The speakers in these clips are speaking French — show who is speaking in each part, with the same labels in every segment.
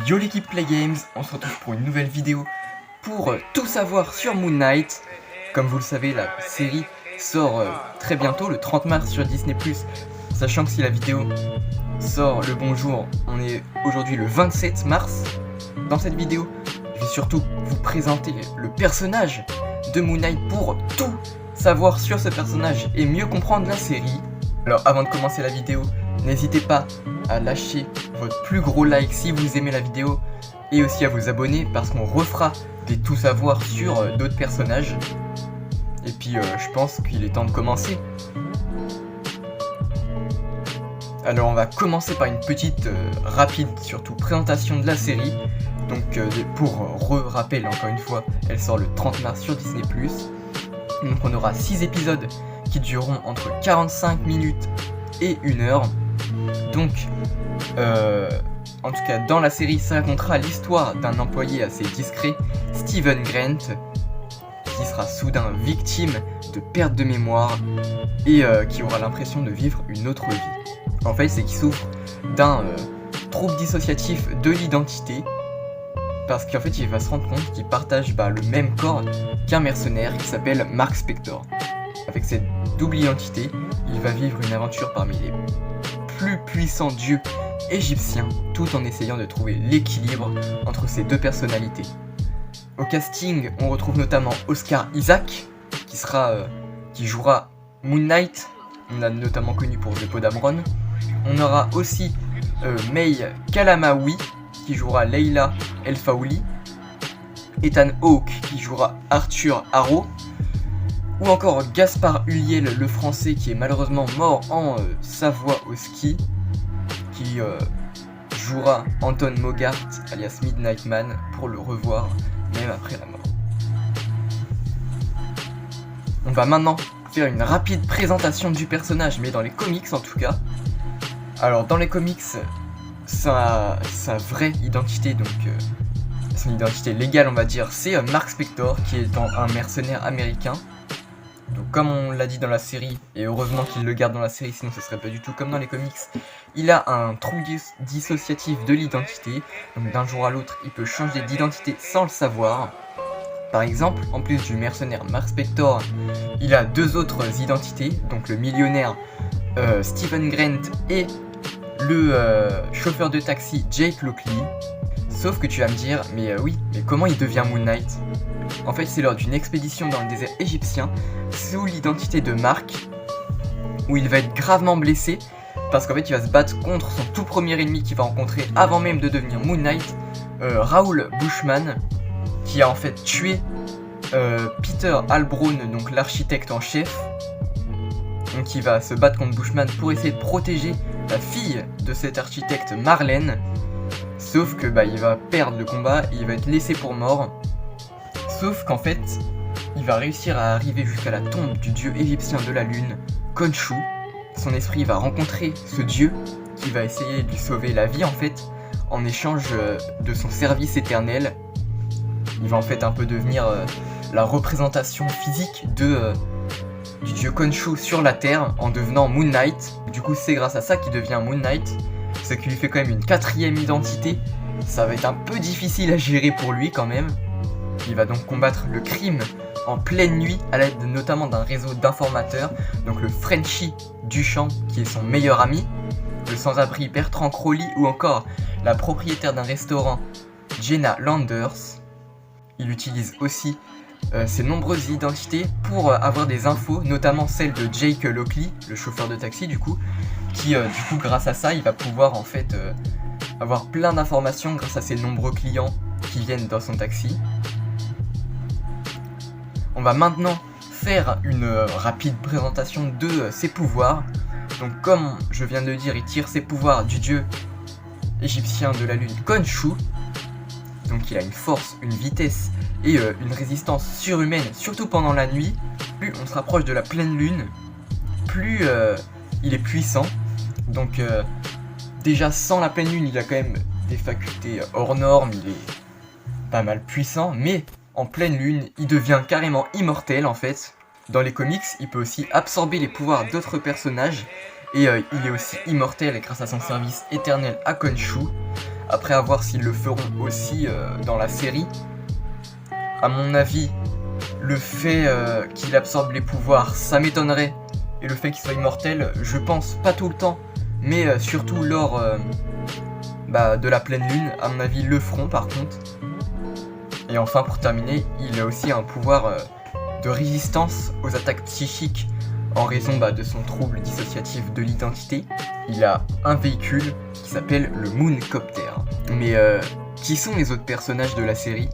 Speaker 1: Yo l'équipe Play Games, on se retrouve pour une nouvelle vidéo pour tout savoir sur Moon Knight. Comme vous le savez, la série sort très bientôt, le 30 mars sur Disney+. Sachant que si la vidéo sort le bon jour, on est aujourd'hui le 27 mars. Dans cette vidéo, je vais surtout vous présenter le personnage de Moon Knight pour tout savoir sur ce personnage et mieux comprendre la série. Alors avant de commencer la vidéo, n'hésitez pas à lâcher votre plus gros like si vous aimez la vidéo et aussi à vous abonner parce qu'on refera des tout savoir sur d'autres personnages. Et puis je pense qu'il est temps de commencer. Alors on va commencer par une petite rapide surtout présentation de la série. Donc pour rappel encore une fois, elle sort le 30 mars sur Disney+. Donc on aura 6 épisodes qui dureront entre 45 minutes et 1 heure. Donc en tout cas dans la série ça racontera l'histoire d'un employé assez discret, Steven Grant, qui sera soudain victime de perte de mémoire et qui aura l'impression de vivre une autre vie. En fait c'est qu'il souffre d'un trouble dissociatif de l'identité, parce qu'en fait il va se rendre compte qu'il partage le même corps qu'un mercenaire qui s'appelle Mark Spector. Avec cette double identité, il va vivre une aventure parmi les plus puissants dieux égyptiens, tout en essayant de trouver l'équilibre entre ces deux personnalités. Au casting, on retrouve notamment Oscar Isaac, qui jouera Moon Knight. On l'a notamment connu pour The Podamron. On aura aussi May Kalamaoui, qui jouera Leila El Faouli, Ethan Hawke, qui jouera Arthur Harrow, ou encore Gaspard Ulliel, le français, qui est malheureusement mort en Savoie au ski, qui jouera Anton Mogart, alias Midnight Man, pour le revoir même après la mort. On va maintenant faire une rapide présentation du personnage, mais dans les comics en tout cas. Alors dans les comics, sa vraie identité, donc son identité légale on va dire, c'est Mark Spector, qui est un mercenaire américain. Donc comme on l'a dit dans la série, et heureusement qu'il le garde dans la série, sinon ce serait pas du tout comme dans les comics, il a un trouble dissociatif de l'identité, donc d'un jour à l'autre il peut changer d'identité sans le savoir. Par exemple, en plus du mercenaire Mark Spector, il a deux autres identités, donc le millionnaire Steven Grant et le chauffeur de taxi Jake Lockley. Sauf que tu vas me dire, mais comment il devient Moon Knight ? En fait, c'est lors d'une expédition dans le désert égyptien, sous l'identité de Mark, où il va être gravement blessé, parce qu'en fait, il va se battre contre son tout premier ennemi qu'il va rencontrer avant même de devenir Moon Knight, Raoul Bushman, qui a en fait tué Peter Albrone, donc l'architecte en chef. Donc il va se battre contre Bushman pour essayer de protéger la fille de cet architecte, Marlène. Sauf que il va perdre le combat et il va être laissé pour mort. Sauf qu'en fait, il va réussir à arriver jusqu'à la tombe du dieu égyptien de la lune, Khonshu. Son esprit va rencontrer ce dieu qui va essayer de lui sauver la vie en fait, en échange de son service éternel. Il va en fait un peu devenir la représentation physique du dieu Khonshu sur la terre en devenant Moon Knight. Du coup c'est grâce à ça qu'il devient Moon Knight, ce qui lui fait quand même une quatrième identité. Ça va être un peu difficile à gérer pour lui quand même. Il va donc combattre le crime en pleine nuit à l'aide notamment d'un réseau d'informateurs, donc le Frenchie Duchamp qui est son meilleur ami, le sans-abri Bertrand Crowley ou encore la propriétaire d'un restaurant Jenna Landers. Il utilise aussi ses nombreuses identités pour avoir des infos, notamment celle de Jake Lockley, le chauffeur de taxi du coup, qui du coup grâce à ça il va pouvoir en fait avoir plein d'informations grâce à ses nombreux clients qui viennent dans son taxi. On va maintenant faire une rapide présentation de ses pouvoirs. Donc comme je viens de le dire, il tire ses pouvoirs du dieu égyptien de la lune Khonshu. Donc il a une force, une vitesse et une résistance surhumaine, surtout pendant la nuit. Plus on se rapproche de la pleine lune, plus il est puissant. Donc déjà sans la pleine lune, il a quand même des facultés hors normes, il est pas mal puissant, mais en pleine lune, il devient carrément immortel en fait. Dans les comics, il peut aussi absorber les pouvoirs d'autres personnages et il est aussi immortel grâce à son service éternel à Khonshu. Après, à voir s'ils le feront aussi dans la série. À mon avis, le fait qu'il absorbe les pouvoirs, ça m'étonnerait. Et le fait qu'il soit immortel, je pense pas tout le temps, mais surtout lors de la pleine lune, à mon avis, ils le feront par contre. Et enfin, pour terminer, il a aussi un pouvoir de résistance aux attaques psychiques en raison de son trouble dissociatif de l'identité. Il a un véhicule qui s'appelle le Mooncopter. Mais qui sont les autres personnages de la série?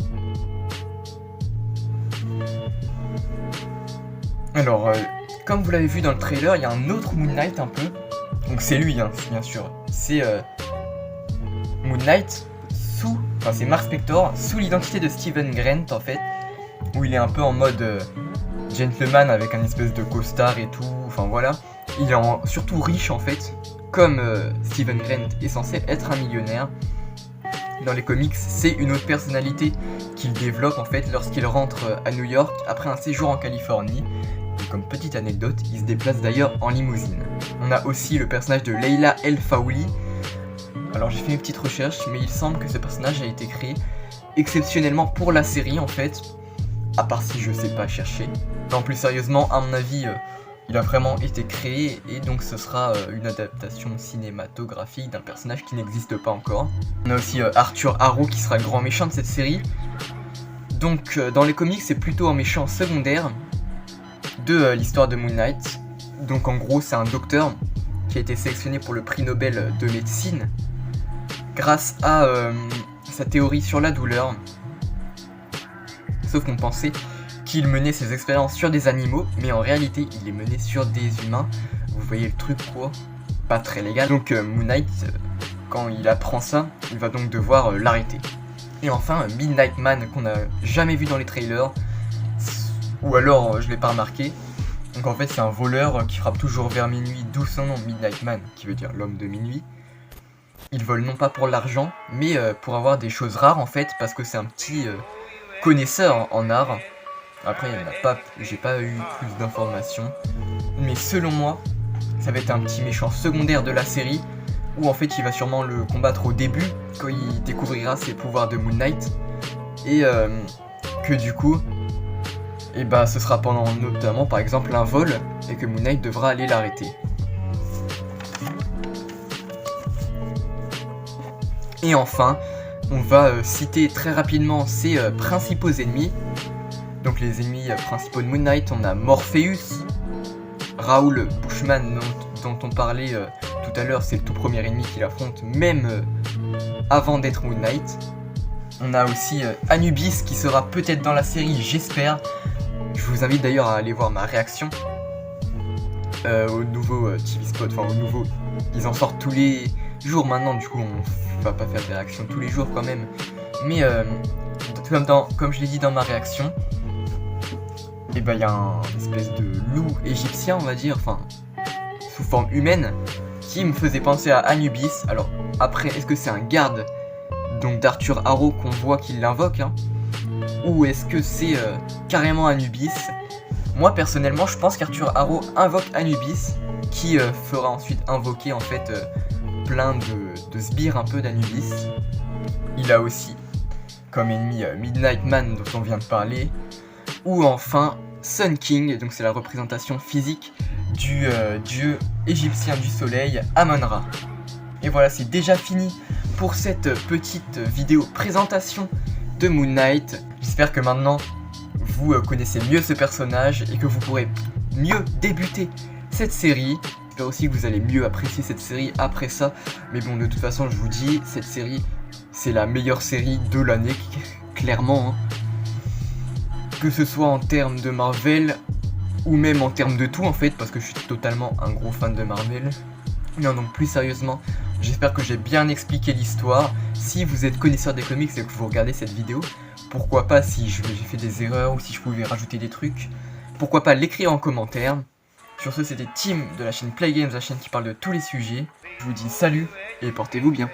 Speaker 1: Alors, comme vous l'avez vu dans le trailer, il y a un autre Moon Knight un peu. Donc c'est lui, hein, bien sûr. C'est Moon Knight c'est Mark Spector sous l'identité de Steven Grant en fait, où il est un peu en mode gentleman avec un espèce de costard et tout, enfin voilà. Il est surtout riche en fait, comme Steven Grant est censé être un millionnaire. Dans les comics, c'est une autre personnalité qu'il développe en fait lorsqu'il rentre à New York après un séjour en Californie. Et comme petite anecdote, il se déplace d'ailleurs en limousine. On a aussi le personnage de Layla El Fawli. Alors j'ai fait une petite recherche, mais il semble que ce personnage a été créé exceptionnellement pour la série en fait, à part si je sais pas chercher. Non, plus sérieusement, à mon avis, il a vraiment été créé, et donc ce sera une adaptation cinématographique d'un personnage qui n'existe pas encore. On a aussi Arthur Harrow qui sera le grand méchant de cette série. Donc dans les comics, c'est plutôt un méchant secondaire de l'histoire de Moon Knight. Donc en gros, c'est un docteur qui a été sélectionné pour le prix Nobel de médecine grâce à sa théorie sur la douleur. Sauf qu'on pensait qu'il menait ses expériences sur des animaux, mais en réalité il les menait sur des humains. Vous voyez le truc quoi, pas très légal. Donc Moon Knight, quand il apprend ça, il va donc devoir l'arrêter. Et enfin Midnight Man, qu'on n'a jamais vu dans les trailers, ou alors je l'ai pas remarqué. Donc en fait c'est un voleur qui frappe toujours vers minuit, d'où son nom Midnight Man, qui veut dire l'homme de minuit. Il vole non pas pour l'argent, mais pour avoir des choses rares en fait, parce que c'est un petit connaisseur en art. Après j'ai pas eu plus d'informations, mais selon moi, ça va être un petit méchant secondaire de la série, où en fait il va sûrement le combattre au début, quand il découvrira ses pouvoirs de Moon Knight, et que du coup, ce sera pendant notamment par exemple un vol, et que Moon Knight devra aller l'arrêter. Et enfin, on va citer très rapidement ses principaux ennemis. Donc les ennemis principaux de Moon Knight, on a Morpheus, Raoul Bushman dont on parlait tout à l'heure, c'est le tout premier ennemi qu'il affronte même avant d'être Moon Knight. On a aussi Anubis qui sera peut-être dans la série, j'espère. Je vous invite d'ailleurs à aller voir ma réaction au nouveau TV Spot, enfin au nouveau, ils en sortent tous les jours maintenant, du coup on va pas faire des réactions tous les jours quand même, mais comme je l'ai dit dans ma réaction, il y a un espèce de loup égyptien on va dire, enfin sous forme humaine, qui me faisait penser à Anubis. Alors après, est-ce que c'est un garde donc d'Arthur Harrow qu'on voit qu'il l'invoque, hein, ou est-ce que c'est carrément Anubis? Moi personnellement je pense qu'Arthur Harrow invoque Anubis, qui fera ensuite invoquer en fait plein de sbires un peu d'Anubis. Il a aussi comme ennemi Midnight Man dont on vient de parler, ou enfin Sun King, donc c'est la représentation physique du dieu égyptien du soleil, Amon-Ra. Et voilà, c'est déjà fini pour cette petite vidéo présentation de Moon Knight. J'espère que maintenant vous connaissez mieux ce personnage et que vous pourrez mieux débuter cette série. J'espère aussi que vous allez mieux apprécier cette série après ça. Mais bon, de toute façon, je vous dis, cette série, c'est la meilleure série de l'année, clairement, hein. Que ce soit en termes de Marvel, ou même en termes de tout en fait, parce que je suis totalement un gros fan de Marvel. Non, donc plus sérieusement, j'espère que j'ai bien expliqué l'histoire. Si vous êtes connaisseur des comics et que vous regardez cette vidéo, pourquoi pas, si j'ai fait des erreurs ou si je pouvais rajouter des trucs, pourquoi pas l'écrire en commentaire. Sur ce, c'était Tim de la chaîne Play Games, la chaîne qui parle de tous les sujets. Je vous dis salut et portez-vous bien.